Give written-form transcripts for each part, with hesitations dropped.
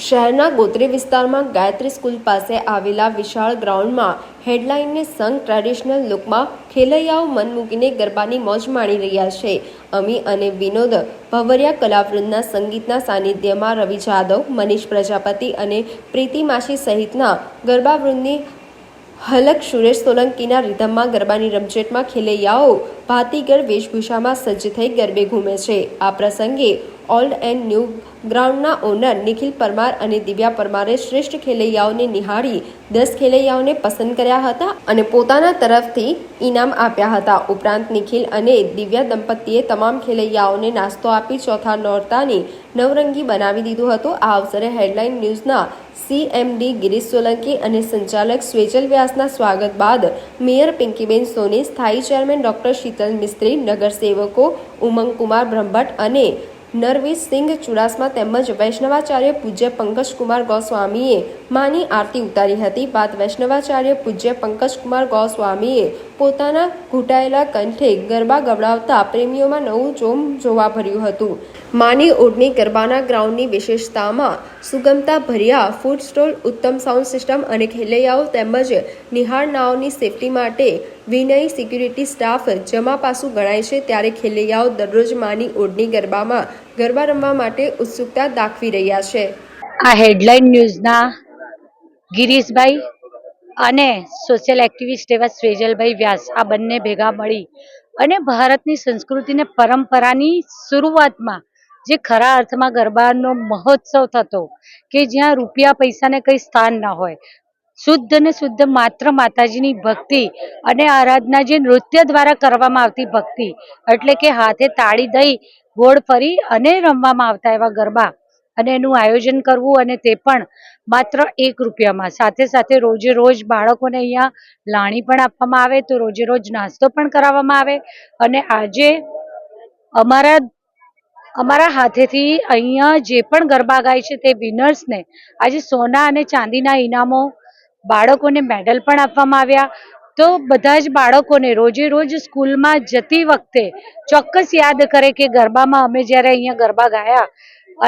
શહેરના ગોત્રી વિસ્તારમાં ગાયત્રી સ્કૂલ પાસે આવેલા વિશાળ ગ્રાઉન્ડમાં હેડલાઇનને સંગ ટ્રેડિશનલ લુકમાં ખેલૈયાઓ મન મૂકીને ગરબાની મોજ માણી રહ્યા છે. અમી અને વિનોદ ભવરિયા કલાવૃંદના સંગીતના સાનિધ્યમાં રવિ જાદવ, મનીષ પ્રજાપતિ અને પ્રીતિ માછી સહિતના ગરબાવૃંદની હલક સુરેશ સોલંકીના રિધમમાં ગરબાની રમઝટમાં ખેલૈયાઓ ભાતીગળ વેશભૂષામાં સજ્જ થઈ ગરબે ઘૂમે છે. આ પ્રસંગે ઓલ્ડ એન્ડ ન્યૂ ગ્રાઉન્ડના ઓનર નિખિલ પરમાર અને દિવ્યા પરમારે શ્રેષ્ઠ ખેલૈયાઓને નિહાળી 10 ખેલૈયાઓને પસંદ કર્યા હતા અને પોતાના તરફથી ઇનામ આપ્યા હતા. ઉપરાંત નિખિલ અને દિવ્યા દંપતીએ તમામ ખેલૈયાઓને નાસ્તો આપી ચોથા નોરતાની નવરંગી બનાવી દીધું હતું. આ અવસરે હેડલાઇન ન્યૂઝના CMD ગિરીશ સોલંકી અને સંચાલક સ્વેજલ વ્યાસના સ્વાગત બાદ મેયર પિંકીબેન સોની, સ્થાયી ચેરમેન ડોક્ટર શીતલ મિસ્ત્રી, નગરસેવકો ઉમંગકુમાર બ્રહ્મભટ્ટ અને નરવીરસિંહ ચુડાસમા તેમજ વૈષ્ણવાચાર્ય પૂજ્ય પંકજકુમાર ગોસ્વામીએ માની આરતી ઉતારી હતી. બાદ વૈષ્ણવાચાર્ય પૂજ્ય પંકજકુમાર ગોસ્વામીએ પોતાના ઘૂંટાયેલા કંઠે ગરબા ગવડાવતા પ્રેમીઓમાં નવું જોમ જોવા ભર્યું હતું. માની ઓઢણી ગરબાના ગ્રાઉન્ડની વિશેષતામાં સુગમતા ભર્યા ફૂડ સ્ટોલ, ઉત્તમ સાઉન્ડ સિસ્ટમ અને ખેલૈયાઓ તેમજ નિહાળનાઓની સેફટી માટે વિનયી સિક્યુરિટી સ્ટાફ જમાપાસુ ગણાય છે. ત્યારે ખેલૈયાઓ દરરોજ માની ઓઢણી ગરબામાં ગરબા રમવા માટે ઉત્સુકતા દાખવી રહ્યા છે. આ હેડલાઇન ન્યૂઝના ગિરીશભાઈ અને સોશિયલ એક્ટિવિસ્ટ એવા સ્વેજલભાઈ વ્યાસ આ બંને ભેગા મળી અને ભારતની સંસ્કૃતિને પરંપરાની શરૂઆતમાં જે ખરા અર્થમાં ગરબાનો મહોત્સવ થતો કે જ્યાં રૂપિયા પૈસાને કંઈ સ્થાન ના હોય, શુદ્ધ ને શુદ્ધ માત્ર માતાજીની ભક્તિ અને આરાધના, જે નૃત્ય દ્વારા કરવામાં આવતી ભક્તિ, એટલે કે હાથે તાળી દઈ ગોળ ફરી અને રમવામાં આવતા એવા ગરબા અને એનું આયોજન કરવું, અને તે પણ માત્ર 1 રૂપિયામાં. સાથે સાથે રોજે રોજ બાળકોને અહીંયા લાણી પણ આપવામાં આવે, તો રોજે રોજ નાસ્તો પણ કરાવવામાં આવે. અને આજે અમારા હાથેથી અહીંયા જે પણ ગરબા ગાય છે તે વિનર્સને આજે સોના અને ચાંદીના ઇનામો, બાળકોને મેડલ પણ આપવામાં આવ્યા. તો બધા જ બાળકોને રોજે રોજ સ્કૂલમાં જતી વખતે ચોક્કસ યાદ કરે કે ગરબામાં અમે જ્યારે અહીંયા ગરબા ગાયા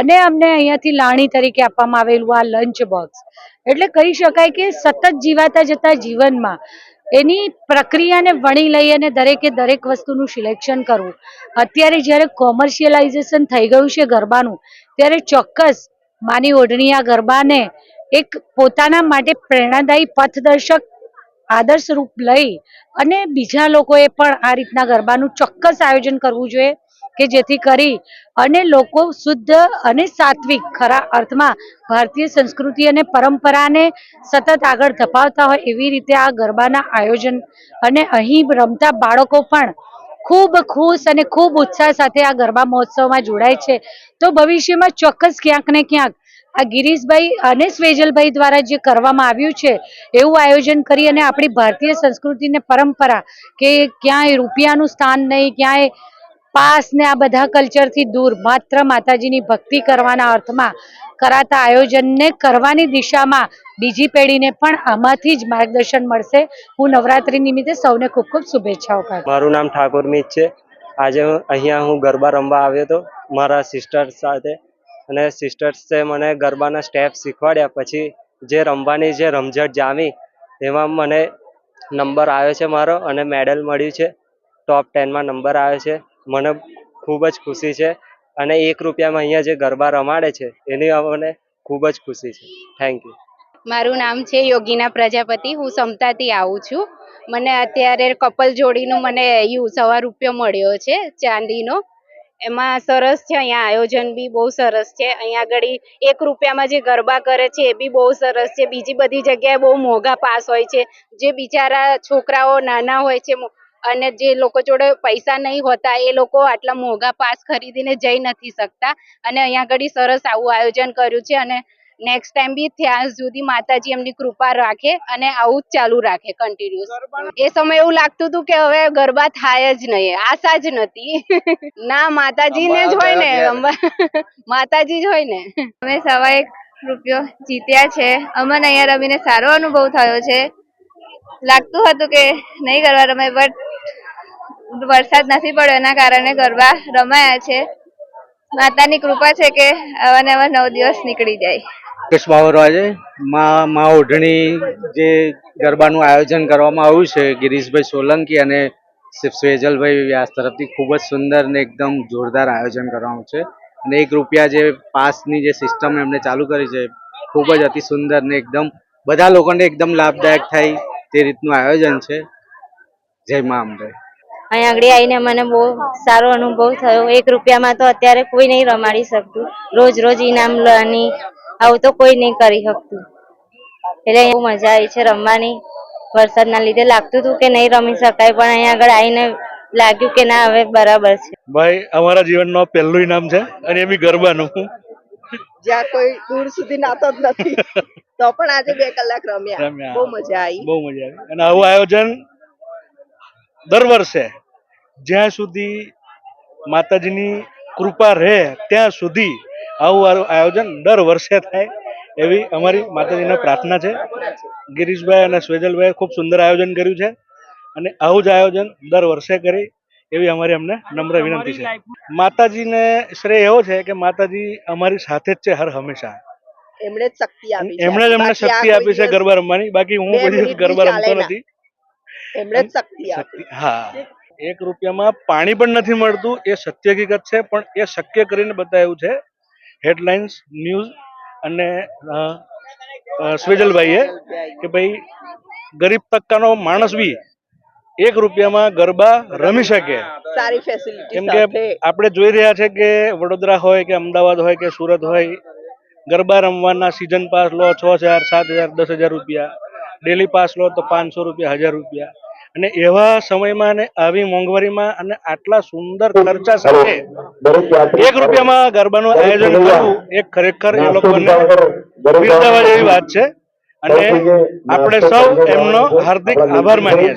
અને અમને અહીંયાથી લાણી તરીકે આપવામાં આવેલું આ લંચ બોક્સ. એટલે કહી શકાય કે સતત જીવાતા જતા જીવનમાં એની પ્રક્રિયાને વણી લઈ અને દરેકે દરેક વસ્તુનું સિલેક્શન કરવું. અત્યારે જ્યારે કોમર્શિયલાઇઝેશન થઈ ગયું છે ગરબાનું, ત્યારે ચોક્કસ માની ઓઢણી આ ગરબાને એક પોતાના માટે પ્રેરણાદાયી પથદર્શક આદર્શ રૂપ લઈ અને બીજા લોકોએ પણ આ રીતના ગરબાનું ચોક્કસ આયોજન કરવું જોઈએ કે જેથી કરી અને લોકો શુદ્ધ અને સાત્વિક ખરા અર્થમાં ભારતીય સંસ્કૃતિ અને પરંપરાને સતત આગળ ધપાવતા હોય એવી રીતે આ ગરબાના આયોજન અને અહીં રમતા બાળકો પણ ખૂબ ખુશ અને ખૂબ ઉત્સાહ સાથે આ ગરબા મહોત્સવમાં જોડાય છે. તો ભવિષ્યમાં ચોક્કસ ક્યાંક ને ક્યાંક આ ગિરીશભાઈ અને સ્વેજલભાઈ દ્વારા જે કરવામાં આવ્યું છે એવું આયોજન કરી અને આપણી ભારતીય સંસ્કૃતિને પરંપરા કે ક્યાંય રૂપિયાનું સ્થાન નહીં, ક્યાંય પાસ ને આ બધા કલ્ચરથી દૂર માત્ર માતાજીની ભક્તિ કરવાના અર્થમાં કરાતા આયોજનને કરવાની દિશામાં બીજી પેઢીને પણ આમાંથી જ માર્ગદર્શન મળશે. હું નવરાત્રી નિમિત્તે સૌને ખૂબ ખૂબ શુભેચ્છાઓ પાઠવું. મારું નામ ઠાકોર મીત છે. આજે અહીંયા હું ગરબા રમવા આવ્યો હતો મારા સિસ્ટર્સ સાથે, અને સિસ્ટર્સે મને ગરબાના સ્ટેપ શીખવાડ્યા. પછી જે રમવાની જે રમઝટ જામી એમાં મને નંબર આવ્યો છે મારો અને મેડલ મળ્યું છે. ટોપ 10માં નંબર આવ્યો છે. મને ખૂબ જ ખુશી છે અને 1 રૂપિયામાં અહીંયા જે ગરબા રમાડે છે એની મને ખૂબ જ ખુશી છે. Thank you. મારું નામ છે યોગીના પ્રજાપતિ. હું સમતાથી આવું છું. મને અત્યારે કપલ જોડીનો મને ₹100 મળ્યો છે ચાંદીનો. એમાં સરસ છે, અહીંયા આયોજન બી બહુ સરસ છે. અહીંયા આગળ 1 રૂપિયામાં જે ગરબા કરે છે એ બી બહુ સરસ છે. બીજી બધી જગ્યાએ બહુ મોંઘા પાસ હોય છે, જે બિચારા છોકરાઓ નાના હોય છે અને જે લોકો જોડે પૈસા નહીં હોતા એ લોકો આટલા મોંઘા પાસ ખરીદીને જઈ નથી શકતા. અને અહીંયા આગળ સરસ આવું આયોજન કર્યું છે અને નેક્સ્ટ ટાઈમ બી ત્યાં સુધી માતાજી એમની કૃપા રાખે અને આવું જ ચાલુ રાખે કન્ટિન્યુઅસ. એ સમય એવું લાગતું હતું કે હવે ગરબા થાય જ નહીં, આશા જ નથી. ના, માતાજીને જ હોય ને, માતાજી જ હોય ને. અમે ₹1 જીત્યા છે. અમને અહીંયા રમીને સારો અનુભવ થયો છે. લાગતું હતું કે નહીં ગરબા રમાય, બટ વરસાદ નથી પડ્યો એના કારણે ગરબા રમાયા છે. માતાની કૃપા છે કે આવા ને આવા 9 દિવસ નીકળી જાય. મુકેશ બાવરા છે. માં ઓઢણી જે ગરબાનું આયોજન કરવામાં આવ્યું છે ગિરીશભાઈ સોલંકી અને સ્વેજલભાઈ વ્યાસ તરફથી ખૂબ જ સુંદર ને એકદમ જોરદાર આયોજન કરવામાં છે. અને ₹1 જે પાસની જે સિસ્ટમ એમણે ચાલુ કરી છે ખૂબ જ અતિ સુંદર ને એકદમ બધા લોકોને એકદમ લાભદાયક થાય તે રીતનું આયોજન છે. જય મા અંબે. અહીંયા આગળ આવીને મને બહુ સારો અનુભવ થયો. ₹1 તો અત્યારે કોઈ નહીં રમાડી શકતું. રોજ ઇનામ લેવાની આવું તો કોઈ નહીં કરી શકતું. એટલે બહુ મજા આવી છે રમવાની. વરસાદના લીધે લાગતું હતું કે નહીં રમી શકાય, પણ અહીંયા આગળ આવીને લાગ્યું કે ના હવે બરાબર છે. ભાઈ અમારા જીવનનો પહેલું ઇનામ છે અને એ બી ગરબાનું. જ્યાં કોઈ દૂર સુધી નાતો જ નથી તો પણ આજે 2 કલાક રમ્યા. બહુ મજા આવી. અને આવું આયોજન દર વર્ષે જ્યાં સુધી માતાજીની કૃપા રહે ત્યાં સુધી આવું આયોજન દર વર્ષે થાય એવી અમારી માતાજીને પ્રાર્થના છે. ગિરીશભાઈ અને સ્વેજલભાઈ ખૂબ સુંદર આયોજન કર્યું છે અને આવું જ આયોજન દર વર્ષે કરી એવી અમારી અમને નમ્ર વિનંતી છે. માતાજીને શ્રેય એવો છે કે માતાજી અમારી સાથે જ છે હર હંમેશા. એમણે જ શક્તિ આપી છે. એમણે જ અમને શક્તિ આપી છે ગરબા રમવાની. બાકી હું કોઈ દિવસ ગરબા રમતો નથી. એમણે જ શક્તિ આપી. હા, ₹1 પાણી પણ નથી મળતું એ સત્ય હકીકત છે, પણ એ શક્ય કરીને બતાવ્યું છે હેડલાઇન્સ ન્યૂઝ અને સ્વેજલભાઈએ કે ભાઈ ગરીબ તબક્કાનો માણસ બી ₹1 ગરબા રમી શકે. સારી ફેસિલિટી કેમ કે આપણે જોઈ રહ્યા છે કે વડોદરા હોય કે અમદાવાદ હોય કે સુરત હોય, ગરબા રમવાના સિઝન પાસ લો ₹6,000, ₹7,000, ₹10,000. ડેલી પાસ લો તો ₹500, ₹1,000. અને એવા સમયમાં અને આવી મોંઘવારીમાં અને આટલા સુંદર ખર્ચા સાથે ₹1 ગરબાનું આયોજન કરવું એ ખરેખર એ લોકોને બિરદાવવા જેવી વાત છે અને આપણે સૌ એમનો હાર્દિક આભાર માનીએ છીએ.